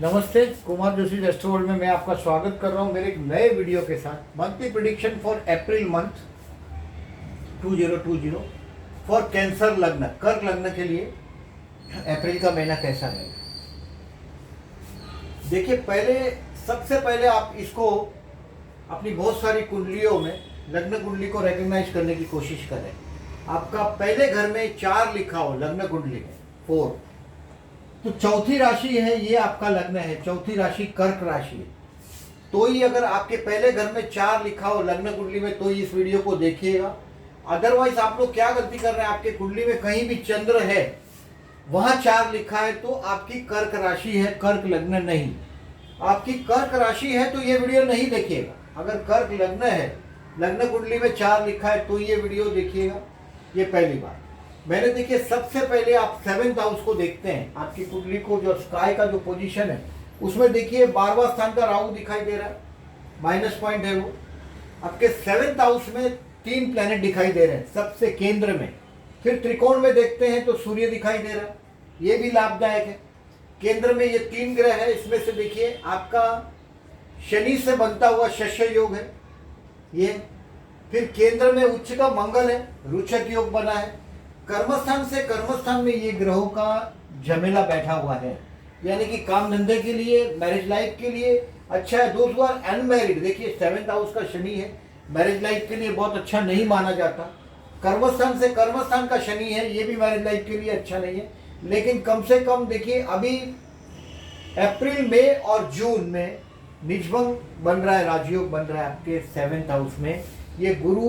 नमस्ते, Kumar Joshi astro world में मैं आपका स्वागत कर रहा हूं मेरे एक नए वीडियो के साथ। Monthly prediction for April month 2020 for cancer लग्न, कर्क लग्न के लिए अप्रैल का महीना कैसा रहेगा। देखिए, सबसे पहले आप इसको अपनी बहुत सारी कुंडलियों में लग्न कुंडली को रिकॉग्नाइज करने की कोशिश करें। आपका पहले घर में 4 लिखा हो लग्न कुंडली में, 4, तो चौथी राशि है, ये आपका लग्न है, चौथी राशि कर्क राशि है। तो ही अगर आपके पहले घर में 4 लिखा हो लग्न कुंडली में तो ही इस वीडियो को देखिएगा। अदरवाइज आप लोग क्या गलती कर रहे हैं, आपके कुंडली में कहीं भी चंद्र है वहां 4 लिखा है तो आपकी कर्क राशि है, कर्क लग्न नहीं। आपकी कर्क राशि है तो ये वीडियो नहीं देखिएगा। अगर कर्क लग्न है, लग्न कुंडली में 4 लिखा है तो ये वीडियो देखिएगा। ये पहली बात। मैंने देखिए, सबसे पहले आप 7th हाउस को देखते हैं। आपकी कुंडली को जो स्काई का जो पोजीशन है उसमें देखिए 12वां स्थान का राहु दिखाई दे रहा है, माइनस पॉइंट है वो। आपके 7th हाउस में 3 प्लैनेट दिखाई दे रहे हैं सबसे केंद्र में। फिर त्रिकोण में देखते हैं तो सूर्य दिखाई दे रहा है, ये भी लाभदायक है। केंद्र में ये 3 ग्रह है, इसमें से देखिए आपका शनि से बनता हुआ शस्य योग है ये। फिर केंद्र में उच्च का मंगल है, रुचक योग बना है। कर्मस्थान से कर्मस्थान में ये ग्रहों का झमेला बैठा हुआ है, यानी कि काम धंधे के लिए, मैरिज लाइफ के लिए अच्छा है। दोस्त आर अनमैरिड, देखिए 7th हाउस का शनि है, मैरिज लाइफ के लिए बहुत अच्छा नहीं माना जाता। कर्मस्थान से कर्मस्थान का शनि है, ये भी मैरिज लाइफ के लिए अच्छा नहीं है। लेकिन कम से कम देखिए, अभी अप्रैल मई और जून में निजभंग बन रहा है, राजयोग बन रहा है आपके 7th हाउस में। ये गुरु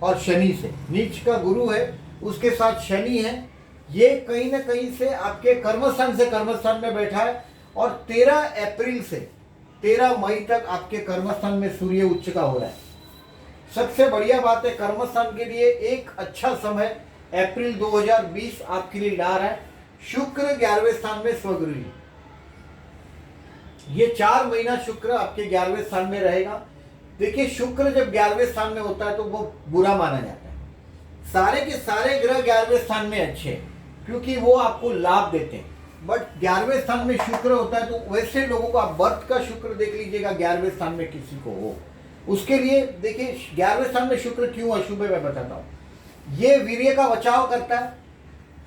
और शनि से, नीच का गुरु है, उसके साथ शनि है। ये कहीं ना कहीं से आपके कर्मस्थान से कर्मस्थान में बैठा है। और 13 अप्रैल से 13 मई तक आपके कर्मस्थान में सूर्य उच्च का हो रहा है। सबसे बढ़िया बात है, कर्मस्थान के लिए एक अच्छा समय अप्रैल 2020 आपके लिए ला रहा है। शुक्र 11वें स्थान में स्वगृही, ये 4 महीना शुक्र आपके 11वें स्थान में रहेगा। देखिए, शुक्र जब 11वें स्थान में होता है तो वो बुरा माना जाता है। सारे के सारे ग्रह 11वें स्थान में अच्छे हैं क्योंकि वो आपको लाभ देते हैं। बट 11वें स्थान में शुक्र होता है तो वैसे लोगों को आप बर्थ का शुक्र देख लीजिएगा, 11वें स्थान में किसी को हो, उसके लिए देखिए 11वें स्थान में शुक्र क्यों अशुभ है मैं बताता हूँ। ये वीर्य का बचाव करता है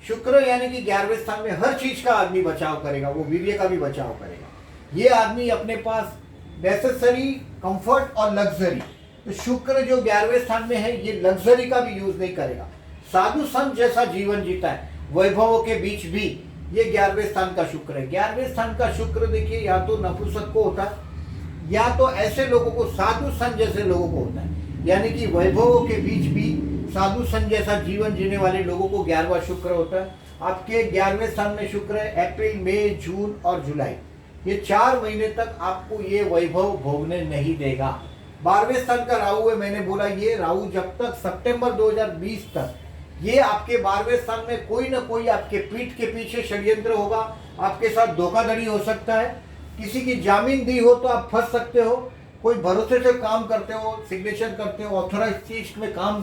शुक्र, यानी कि 11वें स्थान में हर चीज का आदमी बचाव करेगा, वो वीर्य का भी बचाव करेगा। ये आदमी अपने पास नेसेसरी कंफर्ट और लग्जरी, तो शुक्र जो 11वें स्थान में है ये लग्जरी का भी यूज नहीं करेगा, साधु संत जैसा जीवन जीता है वैभवों के बीच भी। ये 11वें स्थान का शुक्र है। 11वें स्थान का शुक्र देखिए, या तो नपुंसक को होता है या तो ऐसे लोगों को, साधु संत जैसे लोगों को होता है, यानी कि वैभवों के बीच भी साधु संत जैसा जीवन जीने वाले लोगों को 11वां शुक्र होता है। आपके 11वें स्थान में शुक्र है अप्रैल मई जून और जुलाई, ये 4 महीने तक आपको ये वैभव भोगने नहीं देगा। 12वें स्थान का राहु है, मैंने बोला ये राहु जब तक सितंबर 2020 तक ये आपके 12वें स्थान में कोई ना कोई आपके पीठ के पीछे षड्यंत्र होगा, आपके साथ धोखाधड़ी हो सकता है, किसी की जामीन दी हो तो आप फंस सकते हो, कोई भरोसे से काम करते हो, सिग्नेचर करते हो ऑथोराइज चीज में काम,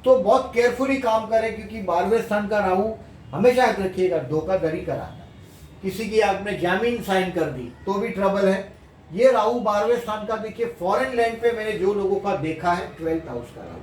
तो बहुत केयरफुली काम करें क्योंकि 12वें स्थान का राहु हमेशा याद रखिएगा धोखाधड़ी कराता है। किसी की आपने जामीन साइन कर दी तो भी ट्रबल है। ये राहु 12वें स्थान का देखिए, फॉरेन लैंड पे मैंने जो लोगों का देखा है 12th हाउस का राहु,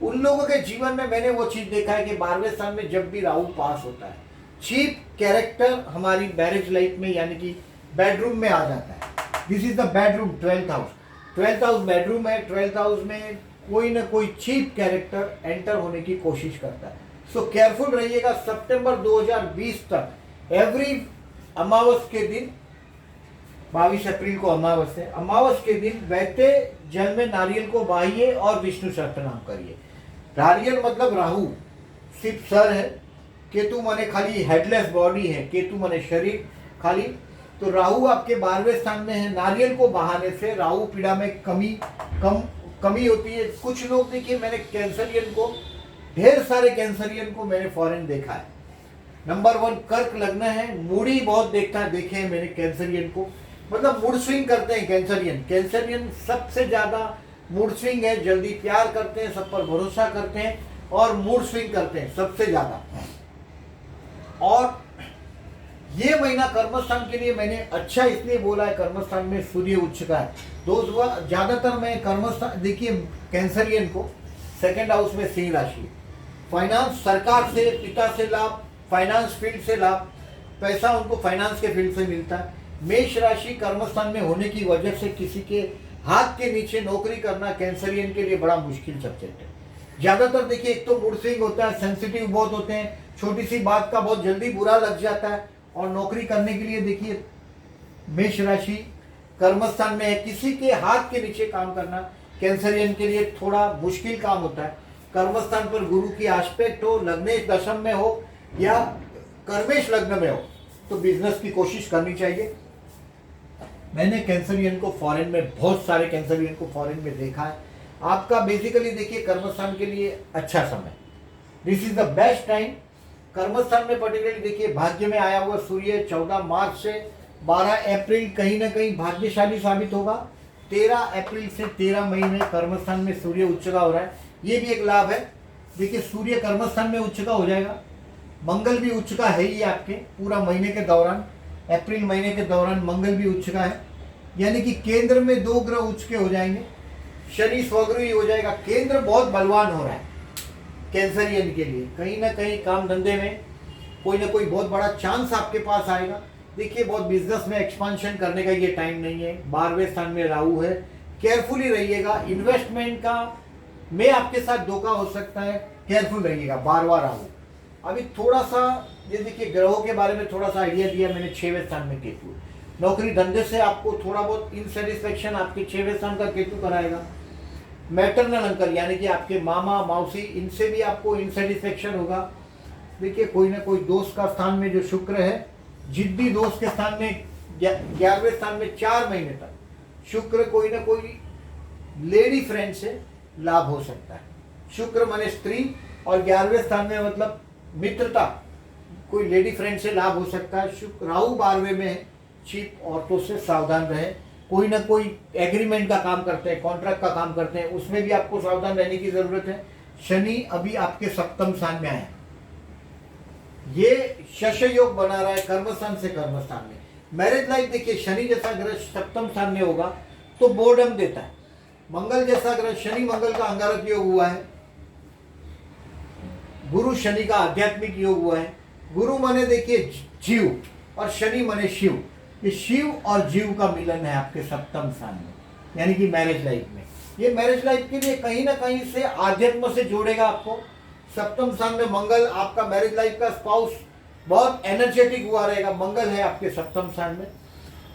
उन लोगों के जीवन में मैंने वो चीज देखा है कि 12वें स्थान में जब भी राहु पास होता है, चीप कैरेक्टर हमारी मैरिज लाइफ में, यानी कि बेडरूम में आ जाता है। This is the bedroom, 12th house. 12th house bedroom है। 12th हाउस में कोई ना कोई चीप कैरेक्टर एंटर होने की कोशिश करता है। सो केयरफुल रहिएगा। सितंबर 2020 तक एवरी अमावस के दिन, 22 अप्रैल को अमावस है, अमावस के दिन बहते जल में नारियल को बहाइए और विष्णु सहस्त्रनाम करिए। नारियल मतलब राहु सिर्फ सर है, केतु माने खाली हेडलेस बॉडी है, केतु माने शरीर खाली, तो राहु आपके 12वें स्थान में है। नारियल को बहाने से राहु पीड़ा में कमी होती है। कुछ लोग देखिए, मैंने कैंसरियन को, ढेर सारे कैंसरियन को मैंने फॉरेन देखा है। नंबर 1 कर्क लग्न है, मूडी बहुत देखे हैं मैंने कैंसरियन को, मतलब मूड स्विंग करते हैं कैंसरियन सबसे ज्यादा मूड स्विंग है, जल्दी प्यार करते हैं, सब पर भरोसा करते हैं और मूड स्विंग करते हैं सबसे ज्यादा। और ये महीना कर्मस्थान के लिए मैंने अच्छा इसलिए बोला है, कर्मस्थान में सूर्य उच्च का है। दोस्तों ज्यादातर मैं कर्मस्थान देखिए कैंसरियन को सेकंड हाउस में सिंह राशि, फाइनेंस सरकार से, पिता से लाभ, फाइनेंस फील्ड से लाभ, पैसा उनको फाइनेंस के फील्ड से मिलता है। मेष राशि कर्मस्थान में होने की वजह से किसी के हाथ के नीचे नौकरी करना कैंसरियन के लिए बड़ा मुश्किल सब्जेक्ट है। ज्यादातर देखिए एक तो मूड स्विंग होता है, सेंसिटिव बहुत होते हैं, छोटी सी बात का बहुत जल्दी बुरा लग जाता है। और नौकरी करने के लिए देखिए मेष राशि कर्मस्थान में है, किसी के हाथ के नीचे काम करना कैंसरियन के लिए थोड़ा मुश्किल काम होता है। कर्मस्थान पर गुरु की आस्पेक्ट हो, लग्नेश दशम में हो या कर्मेश लग्न में हो तो बिजनेस की कोशिश करनी चाहिए। मैंने कैंसरियन को फॉरेन में, बहुत सारे कैंसरियन को फॉरेन में देखा है। आपका बेसिकली देखिए कर्मस्थान के लिए अच्छा समय, this is the best time. कर्मस्थान में पर्टिकुलरली देखिए भाग्य में आया हुआ सूर्य 14 मार्च से 12 अप्रैल कहीं ना कहीं भाग्यशाली साबित होगा। 13 अप्रैल से 13 मई में कर्मस्थान में सूर्य उच्च का हो रहा है, ये भी एक लाभ है। देखिए सूर्य कर्मस्थान में उच्च का हो जाएगा, मंगल भी उच्च का है ही आपके पूरा महीने के दौरान, अप्रैल महीने के दौरान मंगल भी उच्च का है, यानी कि केंद्र में 2 ग्रह उच्च के हो जाएंगे। शनि स्वगृही हो जाएगा, केंद्र बहुत बलवान हो रहा है कैंसरियन के लिए। कहीं ना कहीं काम धंधे में कोई ना कोई बहुत बड़ा चांस आपके पास आएगा। देखिए बहुत बिजनेस में एक्सपांशन करने का ये टाइम नहीं है। 12वें स्थान में राहु है, केयरफुली रहिएगा। इन्वेस्टमेंट का में आपके साथ धोखा हो सकता है, केयरफुल रहिएगा। 12वां राहु। अभी थोड़ा सा ये देखिए ग्रहों के बारे में थोड़ा सा आइडिया दिया मैंने। 6वें स्थान में केतु, नौकरी धंधे से आपको थोड़ा बहुत इनसेटिस्फेक्शन आपके 6वें स्थान का केतु कराएगा। मैटरनल अंकल यानी कि आपके मामा मौसी, इनसे भी आपको इनसेटिस्फेक्शन होगा। देखिए कोई ना कोई दोस्त का स्थान में जो शुक्र है, जिद्दी दोस्त के स्थान में 11वें स्थान में 4 महीने तक शुक्र कोई ना कोई लेडी फ्रेंड से लाभ हो सकता है। शुक्र माने स्त्री और 11वें स्थान में मतलब मित्रता, कोई लेडी फ्रेंड से लाभ हो सकता है। शुक्र राहु 12वें में है, चीप औरतों से सावधान रहे। कोई ना कोई एग्रीमेंट का काम करते हैं, कॉन्ट्रैक्ट का काम करते हैं, उसमें भी आपको सावधान रहने की जरूरत है। शनि अभी आपके सप्तम स्थान में आया, ये शश योग बना रहा है कर्मस्थान से कर्मस्थान में। मैरिज लाइफ देखिए शनि जैसा ग्रह सप्तम स्थान में होगा तो बोर्डम देता है। मंगल जैसा ग्रह, शनि मंगल का अंगारक योग हुआ है, गुरु शनि का आध्यात्मिक योग हुआ है। गुरु माने देखिए जीव और शनि माने शिव, ये शिव और जीव का मिलन है आपके सप्तम स्थान में, यानी कि मैरिज लाइफ में। ये मैरिज लाइफ के लिए कहीं ना कहीं से आध्यात्म से जोड़ेगा आपको। सप्तम स्थान में मंगल, आपका मैरिज लाइफ का स्पाउस बहुत एनर्जेटिक हुआ रहेगा। मंगल है आपके सप्तम स्थान में,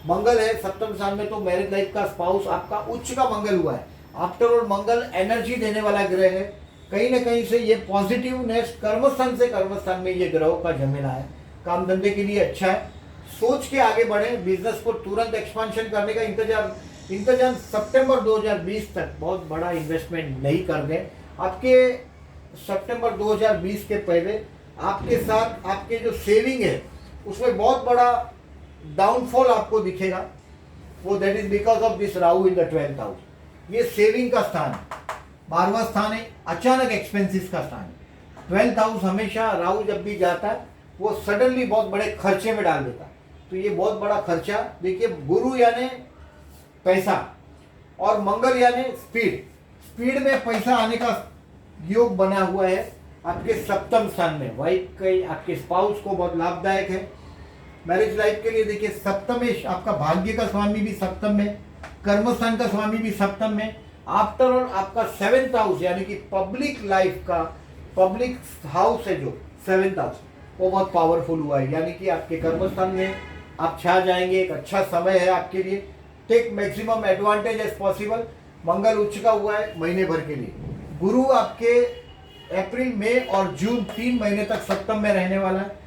मंगल है सप्तम स्थान में, तो मैरिज लाइफ का स्पाउस आपका उच्च का मंगल हुआ है। आफ्टर ऑल मंगल एनर्जी देने वाला ग्रह है। कहीं ना कहीं से ये पॉजिटिवनेस कर्मस्थान से कर्मस्थान में ये ग्रहों का जमेला है। काम धंधे के लिए अच्छा है, सोच के आगे बढ़े। बिजनेस को तुरंत एक्सपांशन करने का इंतजाम सितंबर 2020 तक बहुत बड़ा इन्वेस्टमेंट नहीं कर दें। आपके सितंबर 2020 के पहले आपके साथ आपके जो सेविंग है उसमें बहुत बड़ा डाउनफॉल आपको दिखेगा। वो that is because of this Rahu in the 12th house. ये सेविंग का स्थान है, 12वां स्थान है, अचानक एक्सपेंसिस का स्थान है। 12th हाउस हमेशा राहु जब भी जाता है वो सडनली बहुत बड़े खर्चे में डाल देता है, तो ये बहुत बड़ा खर्चा। देखिए गुरु यानी पैसा और मंगल यानी स्पीड में पैसा आने का योग बना हुआ है आपके सप्तम स्थान में। वाइफ के आपके स्पाउस को बहुत लाभदायक है। मैरिज लाइफ के लिए देखिए सप्तमेश, आपका भाग्य का स्वामी भी सप्तम में, कर्मस्थान का स्वामी भी सप्तम में। आफ्टर ऑल आपका 7th हाउस यानी कि पब्लिक लाइफ का पब्लिक हाउस है जो 7th हाउस, वो बहुत पावरफुल हुआ है। यानी कि आपके कर्मस्थान में आप छा जाएंगे। एक अच्छा समय है आपके लिए, take maximum advantage as possible. मंगल उच्च का हुआ है महीने भर के लिए। गुरु आपके अप्रैल मई और जून 3 महीने तक सप्तम में रहने वाला है।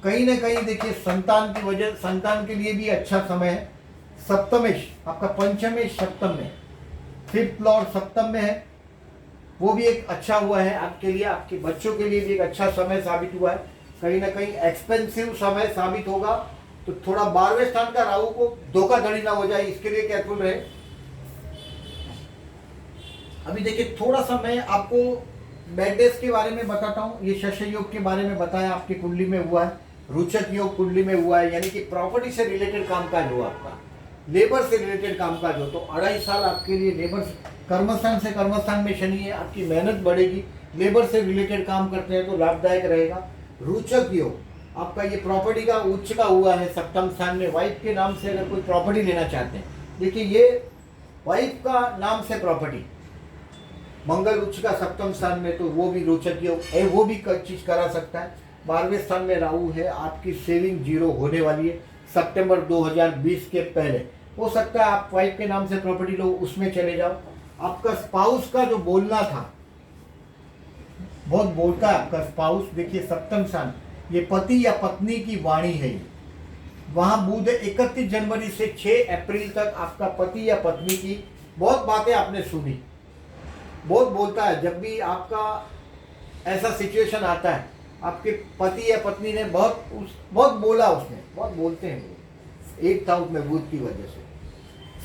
कहीं ना कहीं देखिए संतान की वजह, संतान के लिए भी अच्छा समय है। सप्तमेश आपका पंचमेश सप्तम में, 5th लॉर्ड सप्तम में है, वो भी एक अच्छा हुआ है आपके लिए। आपके बच्चों के लिए भी एक अच्छा समय साबित हुआ है। कहीं ना कहीं एक्सपेंसिव समय साबित होगा, तो थोड़ा 12वें स्थान का राहु को धोखाधड़ी ना हो जाए, इसके लिए केयरफुल रहे। अभी देखिए थोड़ा सा मैं आपको बैड डेज के बारे में बताता हूँ। ये शश योग के बारे में बताया आपकी कुंडली में हुआ है। रोचक योग कुंडली में हुआ है, यानी कि प्रॉपर्टी से रिलेटेड कामकाज हो आपका, लेबर से रिलेटेड कामकाज हो, तो 2.5 साल आपके लिए लेबर कर्मस्थान से कर्मस्थान में शनि है, आपकी मेहनत बढ़ेगी, लेबर से रिलेटेड काम करते हैं तो लाभदायक रहेगा। रोचक योग आपका ये प्रॉपर्टी का उच्च का हुआ है सप्तम स्थान में, वाइफ के नाम से अगर कोई प्रॉपर्टी लेना चाहते हैं, देखिए ये वाइफ का नाम से प्रॉपर्टी, मंगल उच्च का सप्तम स्थान में, तो वो भी रोचक योग है, वो भी चीज करा सकता है। 12वें स्थान में राहु है, आपकी सेविंग जीरो होने वाली है सितंबर 2020 के पहले। हो सकता है आप वाइफ के नाम से प्रॉपर्टी लो, उसमें चले जाओ। आपका स्पाउस का जो बोलना था, बहुत बोलता है आपका स्पाउस, देखिए सप्तम स्थान, ये पति या पत्नी की वाणी है। वहां बुध 31 जनवरी से 6 अप्रैल तक आपका पति या पत्नी की बहुत बातें आपने सुनी, बहुत बोलता है। जब भी आपका ऐसा सिचुएशन आता है, आपके पति या पत्नी ने बहुत बोला, उसने बहुत बोलते हैं वो, 8th हाउस में बुध की वजह से।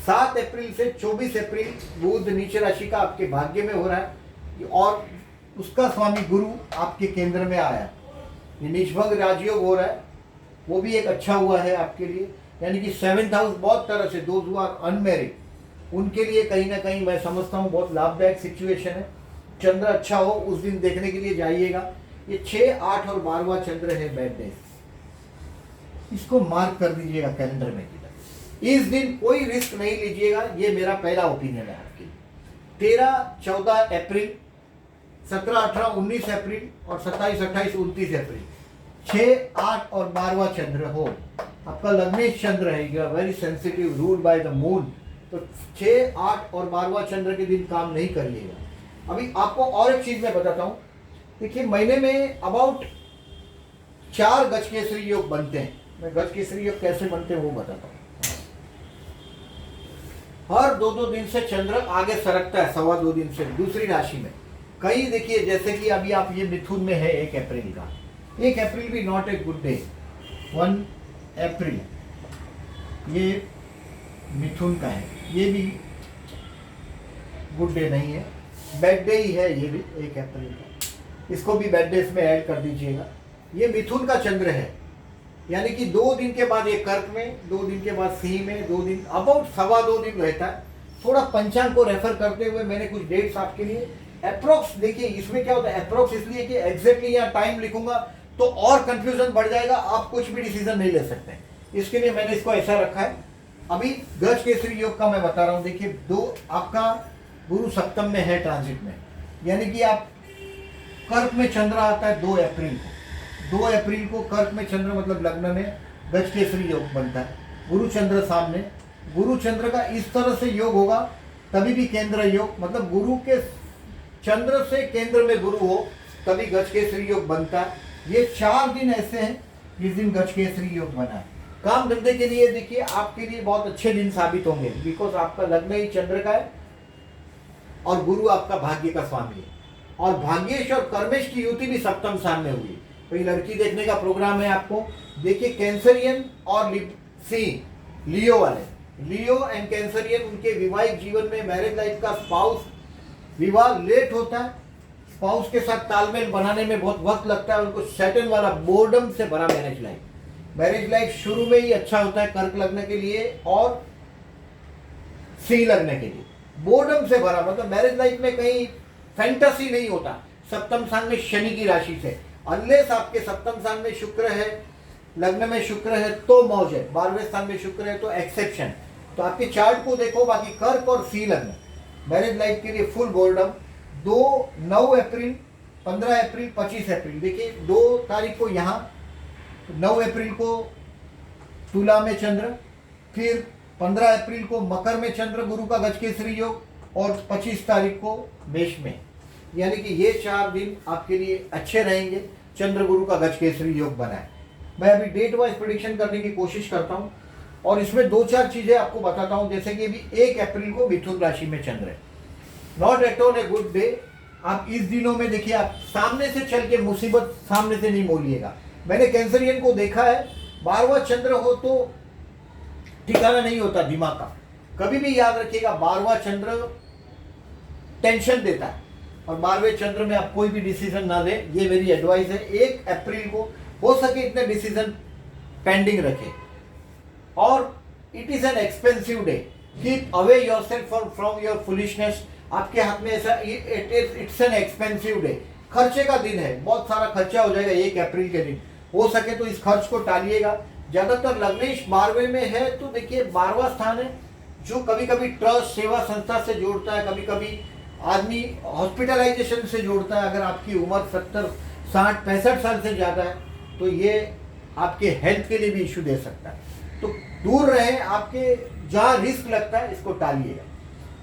7 अप्रैल से 24 अप्रैल बुध नीचे राशि का आपके भाग्य में हो रहा है, और उसका स्वामी गुरु आपके केंद्र में आया, ये निष्भंग राजयोग हो रहा है, वो भी एक अच्छा हुआ है आपके लिए। यानी कि 7th हाउस बहुत तरह से, दोज हु आर अनमैरिड, उनके लिए कहीं ना कहीं मैं समझता हूँ बहुत लाभदायक सिचुएशन है। चंद्र अच्छा हो उस दिन देखने के लिए जाइएगा। ये 6, 8 और 12वां चंद्र है बैड डे, इसको मार्क कर दीजिएगा कैलेंडर में। इस दिन कोई रिस्क नहीं लीजिएगा, ये मेरा पहला ओपिनियन है आपकी। 13, 14 अप्रैल, 17, 18, 19 अप्रैल और 27, 28, 29 अप्रैल, 6, 8 और 12वां चंद्र हो, आपका लग्नेश चंद्र है, you are very sensitive, ruled by the moon, तो 6, 8 और 12वां चंद्र के दिन काम नहीं करिएगा। अभी आपको और एक चीज मैं बताता हूं, देखिए महीने में अबाउट 4 गज केसरी योग बनते हैं। मैं गज केसरी योग कैसे बनते हैं वो बताता हूँ। हर 2-2 दिन से चंद्र आगे सरकता है, 2.25 दिन से दूसरी राशि में। कई देखिए, जैसे कि अभी आप ये मिथुन में है 1 अप्रैल का, 1 अप्रैल भी नॉट ए गुड डे, 1 अप्रैल ये मिथुन का है, ये भी गुड डे नहीं है, बैड डे ही है ये भी 1 अप्रैल का, इसको भी बैड डेज में ऐड कर दीजिएगा। ये मिथुन का चंद्र है, यानी कि 2 दिन के बाद ये कर्क में, 2 दिन के बाद सिंह में, 2 दिन अबाउट 2.25 दिन रहता है। थोड़ा पंचांग को रेफर करते हुए मैंने कुछ डेट्स आपके लिए अप्रोक्स, देखिए इसमें क्या होता है अप्रोक्स, इसलिए कि एग्जैक्टली यहाँ टाइम लिखूंगा तो और कंफ्यूजन बढ़ जाएगा, आप कुछ भी डिसीजन नहीं ले सकते, इसके लिए मैंने इसको ऐसा रखा है। अभी गज केसरी योग का मैं बता रहा हूँ। देखिए 2 आपका गुरु सप्तम में है ट्रांजिट में, यानी कि आप कर्क में चंद्र आता है 2 अप्रैल को, 2 अप्रैल को कर्क में चंद्र मतलब लग्न में गज केसरी योग बनता है, गुरु चंद्र सामने, गुरु चंद्र का इस तरह से योग होगा तभी भी केंद्र योग, मतलब गुरु के चंद्र से केंद्र में गुरु हो तभी गज केसरी योग बनता है। ये 4 दिन ऐसे हैं जिस दिन गज केसरी योग बना है। काम धंधे के लिए देखिए आपके लिए बहुत अच्छे दिन साबित होंगे, बिकॉज आपका लग्न ही चंद्र का है और गुरु आपका भाग्य का स्वामी है, और भाग्येश और कर्मेश की युति भी सप्तम स्थान में हुई। कोई लड़की देखने का प्रोग्राम है आपको, देखिए कैंसरियन और लियो वाले, लियो एंड कैंसरियन, उनके विवाहिक जीवन में मैरिज लाइफ का स्पाउस विवाह लेट होता है, स्पाउस के साथ तालमेल बनाने में बहुत वक्त लगता है, उनको सैटर्न वाला बोर्डम से भरा मैरिज लाइफ शुरू में ही अच्छा होता है कर्क लग्न के लिए और सिंह लग्न के लिए, बोर्डम से भरा, मतलब मैरिज लाइफ में कहीं फैंटेसी नहीं होता। सप्तम स्थान में शनि की राशि से, अनलेस आपके सप्तम स्थान में शुक्र है, लग्न में शुक्र है तो मौज है, 12वें स्थान में शुक्र है तो एक्सेप्शन। तो आपके चार्ट को देखो, बाकी कर्क और सिंह लग्न मैरिज लाइफ के लिए फुल बोर्डम। 9 अप्रैल, 15 अप्रैल, 25 अप्रैल, देखिए 2 तारीख को यहाँ, 9 अप्रैल को तुला में चंद्र, फिर 15 अप्रैल को मकर में चंद्र गुरु का गज केसरी योग, और 25 तारीख को मेष में, यानी कि ये 4 दिन आपके लिए अच्छे रहेंगे। चंद्र गुरु का गज केसरी योग बना है। मैं अभी डेट वाइज प्रेडिक्शन करने की कोशिश करता हूँ और इसमें 2-4 चीजें आपको बताता हूँ, जैसे कि अभी 1 अप्रैल को मिथुन राशि में चंद्र है, not at all a good day. आप इस दिनों में देखिए, आप सामने से चल के मुसीबत सामने से नहीं मोलिएगा। मैंने कैंसरियन को देखा है, 12वां चंद्र हो तो ठिकाना नहीं होता दिमाग का, कभी भी याद रखिएगा 12वां चंद्र टेंशन देता है, और 12वें चंद्र में आप कोई भी डिसीजन ना लें, ये मेरी एडवाइस है। 1 अप्रैल को हो सके इतने डिसीजन पेंडिंग रखें। और it is an expensive day, keep away yourself from your foolishness. आपके हाथ में ऐसा, इट्स एन एक्सपेंसिव डे, खर्चे का दिन है, बहुत सारा खर्चा हो जाएगा 1 अप्रैल के दिन। हो सके तो इस खर्च को टालिएगा। ज्यादातर लग्नेश 12वें में है, तो देखिए 12वां स्थान है जो कभी कभी ट्रस्ट सेवा संस्था से जोड़ता है, कभी कभी आदमी हॉस्पिटलाइजेशन से जोड़ता है। अगर आपकी उम्र 70, 60, 65 साल से ज़्यादा है तो ये आपके हेल्थ के लिए भी इशू दे सकता है। तो दूर रहें, आपके जहाँ रिस्क लगता है इसको टालिएगा।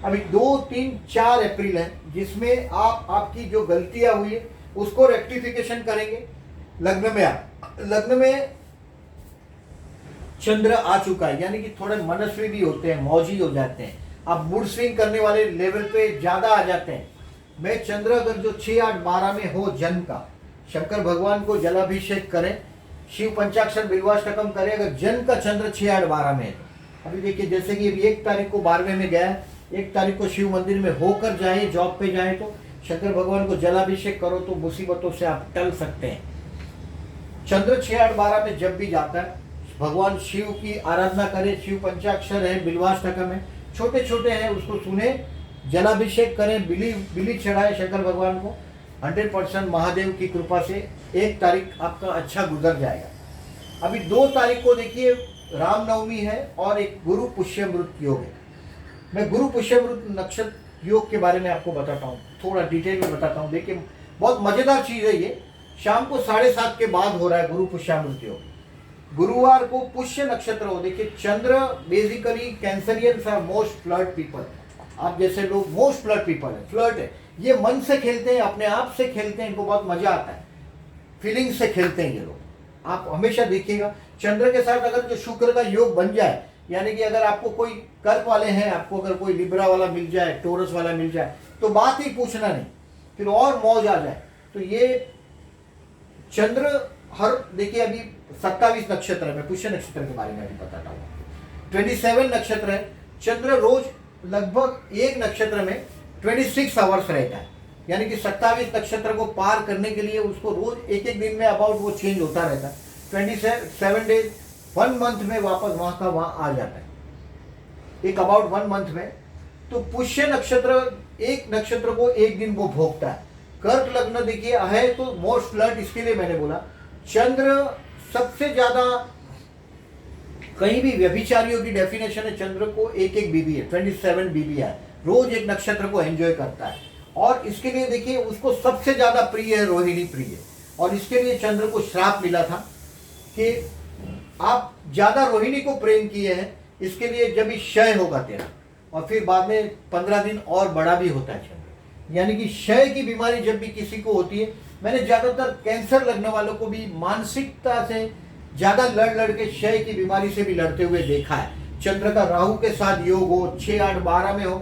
अभी 2, 3, 4 अप्रैल है जिसमें आप आपकी जो गलतियाँ हुई है उसको रेक्टिफिकेशन करेंगे। लग्न में चंद्र आ चुका है, यानी कि थोड़े मनस्वी भी होते हैं, मौजी हो जाते हैं, आप मूड स्विंग करने वाले लेवल पे ज्यादा आ जाते हैं। मैं चंद्र अगर जो 6, 8, 12 में हो जन्म का, शंकर भगवान को जलाभिषेक करें, शिव पंचाक्षर बिल्वाष्टकम करें। अगर जन्म का चंद्र 6, 8, 12 में है, अभी देखिए जैसे कि 1 तारीख को 12वें में गया, 1 तारीख को शिव मंदिर में होकर जाए, जॉब पे जाए तो शंकर भगवान को जलाभिषेक करो तो मुसीबतों से आप टल सकते हैं। चंद्र 6, 8, 12 में जब भी जाता है, भगवान शिव की आराधना करें। शिव पंचाक्षर है, बिल्वाष्टकम है, छोटे छोटे हैं, उसको सुने, जलाभिषेक करें, बिली चढ़ाए शंकर भगवान को। 100% महादेव की कृपा से 1 तारीख आपका अच्छा गुजर जाएगा। अभी 2 तारीख को देखिए रामनवमी है और एक गुरु पुष्यमृत योग है। मैं गुरु पुष्यमृत नक्षत्र योग के बारे में आपको बताता हूँ, थोड़ा डिटेल में बताता हूँ। देखिए बहुत मजेदार चीज है ये। शाम को 7:30 के बाद हो रहा है गुरु पुष्यमृत योग। गुरुवार को पुष्य नक्षत्र हो। देखिए चंद्र basically cancerians are most flirt people. आप जैसे लोग मोस्ट फ्लर्ट पीपल है, फ्लर्ट है, ये मन से खेलते हैं, अपने आप से खेलते हैं, इनको बहुत मजा आता है, फीलिंग से खेलते हैं ये लोग। आप हमेशा देखिएगा चंद्र के साथ अगर जो शुक्र का योग बन जाए, यानी कि अगर आपको कोई कर्क वाले हैं, आपको अगर कोई लिब्रा वाला मिल जाए, टोरस वाला मिल जाए, तो बात ही पूछना नहीं, फिर और मौज आ जाए। तो ये चंद्र हर, देखिए अभी 27 नक्षत्र है, मैं पुष्य नक्षत्र के बारे में अभी बताता हूँ। 27 नक्षत्र है, चंद्र रोज लगभग एक नक्षत्र में 26 आवर्स रहता है, यानी कि 27 नक्षत्र को पार करने के लिए उसको रोज एक दिन में अबाउट वो चेंज होता रहता है। 27 डेज 1 मंथ में वापस वहां का वहां आ जाता है, एक अबाउट 1 मंथ में। तो पुष्य नक्षत्र एक नक्षत्र को एक दिन वो भोगता है। कर्क लग्न देखिए है तो मोस्ट फ्लर्ट, इसके लिए मैंने बोला चंद्र सबसे ज्यादा, कहीं भी व्यभिचारियों की डेफिनेशन है चंद्र को एक बीबी है, 27 बीबी है, रोज एक नक्षत्र को एंजॉय करता है। और इसके लिए देखिए उसको सबसे ज्यादा प्रिय है रोहिणी प्रिय, और इसके लिए चंद्र को श्राप मिला था कि आप ज्यादा रोहिणी को प्रेम किए हैं, इसके लिए जब भी क्षय होगा तेरा, और फिर बाद में 15 दिन और बड़ा भी होता है चंद्र, यानी कि क्षय की बीमारी जब भी किसी को होती है, मैंने ज्यादातर कैंसर लगने वालों को भी मानसिकता से ज्यादा लड़ के क्षय की बीमारी से भी लड़ते हुए देखा है। चंद्र का राहु के साथ योग हो, 6, 8, 12 में हो,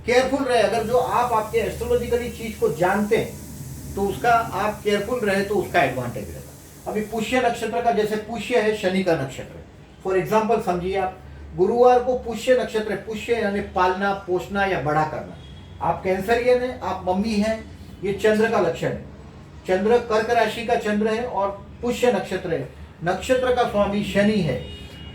केयरफुल रहे। अगर जो आप आपके एस्ट्रोलॉजिकली चीज को जानते हैं तो उसका आप केयरफुल रहे तो उसका एडवांटेज रहेगा। अभी पुष्य नक्षत्र का, जैसे पुष्य है शनि का नक्षत्र, फॉर एग्जाम्पल समझिए आप गुरुवार को पुष्य नक्षत्र है, पुष्य यानी पालना पोषना या बड़ा करना। आप कैंसरियन है, आप मम्मी हैं, ये चंद्र का लक्षण है। चंद्र कर्क राशि का चंद्र है और पुष्य नक्षत्र है, नक्षत्र का स्वामी शनि है।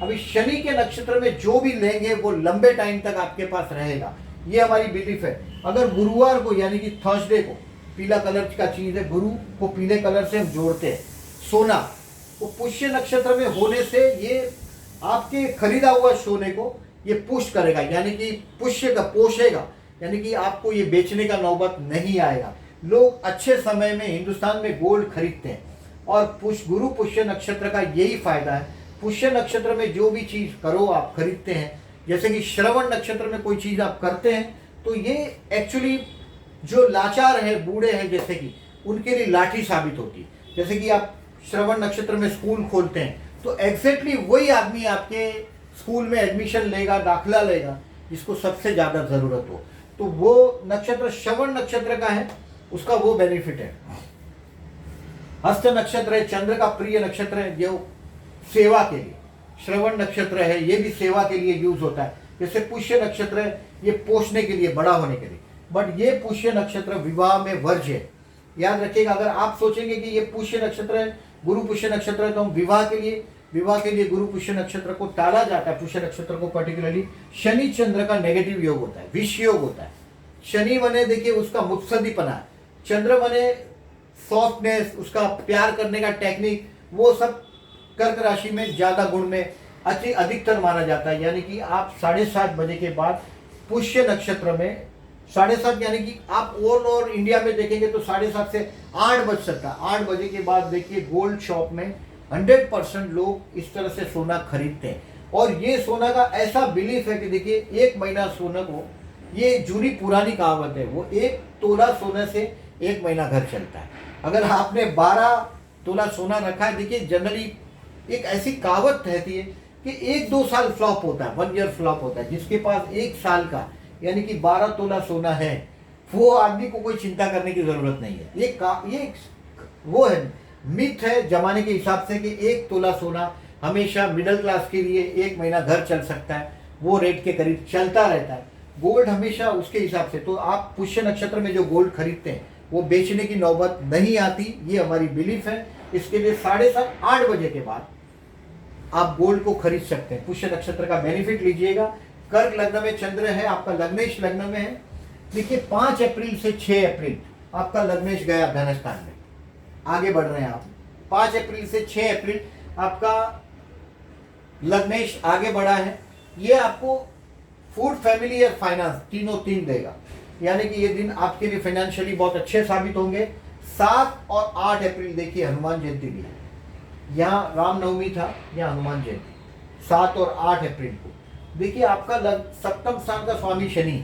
अभी शनि के नक्षत्र में जो भी लेंगे वो लंबे टाइम तक आपके पास रहेगा, ये हमारी बिलीफ है। अगर गुरुवार को यानी कि थर्सडे को, पीला कलर का चीज है, गुरु को पीले कलर से हम जोड़ते हैं, सोना, वो पुष्य नक्षत्र में होने से ये आपके खरीदा हुआ सोने को ये पुष्ट करेगा, यानी कि पुष्य का पोषेगा, यानी कि आपको ये बेचने का नौबत नहीं आएगा। लोग अच्छे समय में हिंदुस्तान में गोल्ड खरीदते हैं, और गुरु पुष्य नक्षत्र का यही फायदा है। पुष्य नक्षत्र में जो भी चीज करो आप खरीदते हैं, जैसे कि श्रवण नक्षत्र में कोई चीज आप करते हैं तो ये एक्चुअली जो लाचार है, बूढ़े हैं जैसे कि, उनके लिए लाठी साबित होती है। जैसे कि आप श्रवण नक्षत्र में स्कूल खोलते हैं तो एग्जैक्टली वही आदमी आपके स्कूल में एडमिशन लेगा, दाखिला लेगा, जिसको सबसे ज्यादा जरूरत हो। तो वो नक्षत्र श्रवण नक्षत्र का है, उसका वो बेनिफिट है। हस्त नक्षत्र है, चंद्र का प्रिय नक्षत्र है, जो सेवा के लिए। श्रवण नक्षत्र है, ये भी सेवा के लिए यूज होता है। जैसे पुष्य नक्षत्र है, ये पोषने के लिए, बड़ा होने के लिए। बट ये पुष्य नक्षत्र विवाह में वर्ज्य है, याद रखिएगा, अगर आप सोचेंगे कि ये पुष्य नक्षत्र है, गुरु पुष्य नक्षत्र है, तो हम विवाह के लिए गुरु पुष्य नक्षत्र को टाला जाता है। पुष्य नक्षत्र को पर्टिकुलरली शनि चंद्र का नेगेटिव योग होता है, विष योग होता है। शनि बने देखिए उसका मुत्सद्दीपना, चंद्र बने सॉफ्टनेस, उसका प्यार करने का टेक्निक, वो सब कर्क राशि में ज्यादा गुण में अधिकतर माना जाता है। यानी कि आप 7:30 बजे के बाद पुष्य नक्षत्र में 7:30 यानी कि आप ऑल ओवर इंडिया में देखेंगे तो 7:30 से 8 बज सकता है। 8 बजे के बाद देखिए गोल्ड शॉप में 100% लोग इस तरह से सोना खरीदते हैं। और ये सोना का ऐसा बिलीफ है कि देखिए 1 महीना सोना को, ये जूनी पुरानी कहावत है, वो 1 तोला सोने से 1 महीना घर चलता है। अगर आपने 12 तोला सोना रखा है, देखिए जनरली एक ऐसी कहावत रहती है कि 1-2 साल फ्लॉप होता है, 1 ईयर फ्लॉप होता है। जिसके पास 1 साल का यानी कि 12 तोला सोना है, वो आदमी को कोई चिंता करने की जरूरत नहीं है। ये वो है, मिथ है जमाने के हिसाब से कि 1 तोला सोना हमेशा मिडिल क्लास के लिए 1 महीना घर चल सकता है, वो रेट के करीब चलता रहता है। गोल्ड हमेशा उसके हिसाब से, तो आप पुष्य नक्षत्र में जो गोल्ड खरीदते हैं वो बेचने की नौबत नहीं आती, ये हमारी बिलीफ है। इसके लिए 7:30-8 बजे के बाद आप गोल्ड को खरीद सकते हैं। पुष्य नक्षत्र का बेनिफिट लीजिएगा। कर्क लग्न में चंद्र है, आपका लग्नेश लग्न में है। देखिए 5 अप्रैल से 6 अप्रैल आपका लग्नेश गया धनस्थान में, आगे बढ़ रहे हैं आप। 5 अप्रैल से 6 अप्रैल आपका लग्नेश आगे बढ़ा है। ये आपको फूड, फैमिली और फाइनेंस तीनों 3 देगा, यानी कि ये दिन आपके लिए फाइनेंशियली बहुत अच्छे साबित होंगे। 7 और 8 अप्रैल देखिए हनुमान जयंती भी है, यहाँ रामनवमी था, यहाँ हनुमान जयंती 7 और 8 अप्रैल को। देखिए आपका सप्तम स्थान का स्वामी शनि,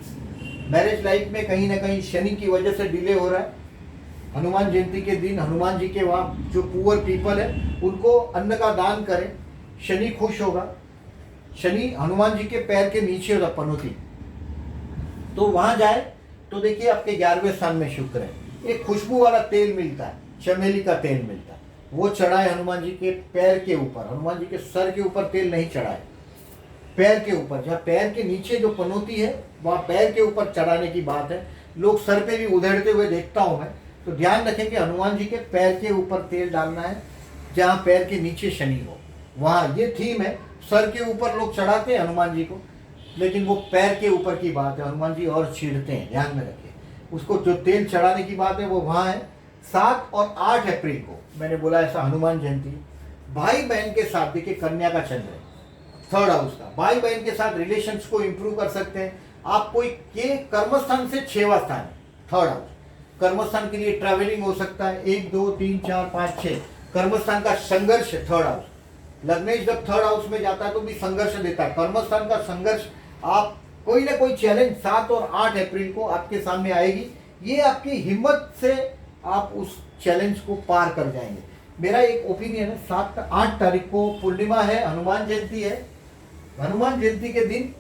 मैरिज लाइफ में कहीं ना कहीं शनि की वजह से डिले हो रहा है। हनुमान जयंती के दिन हनुमान जी के वहाँ जो पुअर पीपल है उनको अन्न का दान करें, शनि खुश होगा। शनि हनुमान जी के पैर के नीचे होता पनौती, तो वहां जाए तो देखिए आपके 11वें स्थान में शुक्र है। एक खुशबू वाला तेल मिलता है, चमेली का तेल मिलता है, वो चढ़ाए हनुमान जी के पैर के ऊपर। हनुमान जी के सर के ऊपर तेल नहीं चढ़ाए, पैर के ऊपर, जहाँ पैर के नीचे जो पनौती है वहाँ पैर के ऊपर चढ़ाने की बात है। लोग सर पे भी उधेड़ते हुए देखता हूँ मैं, तो ध्यान रखें कि हनुमान जी के पैर के ऊपर तेल डालना है, जहाँ पैर के नीचे शनि हो वहाँ। ये थीम है। सर के ऊपर लोग चढ़ाते हैं हनुमान जी को, लेकिन वो पैर के ऊपर की बात है। हनुमान जी और छीड़ते हैं, ध्यान में रखिए। उसको जो तेल चढ़ाने की बात है वो वहाँ है। 7 और 8 अप्रैल को मैंने बोला ऐसा हनुमान जयंती। भाई बहन के साथ, देखिए कन्या का चंद्र है, 3rd हाउस का, भाई बहन के साथ रिलेशंस को इंप्रूव कर सकते हैं आप। कोई के कर्मस्थान से 6वां स्थान है, 3rd हाउस। कर्मस्थान के लिए ट्रैवलिंग हो सकता है, 1 2 3 4 5 6। कर्मस्थान का संघर्ष है 3rd हाउस। लग्नेश जब 3rd हाउस में जाता है तो भी संघर्ष देता है। कर्मस्थान का संघर्ष, आप कोई ना कोई चैलेंज 7 और 8 अप्रैल को आपके सामने आएगी। ये आपकी हिम्मत से आप उस चैलेंज को पार कर जाएंगे। मेरा एक ओपिनियन है, 7-8 तारीख को पूर्णिमा है, हनुमान जयंती है। हनुमान जयंती के दिन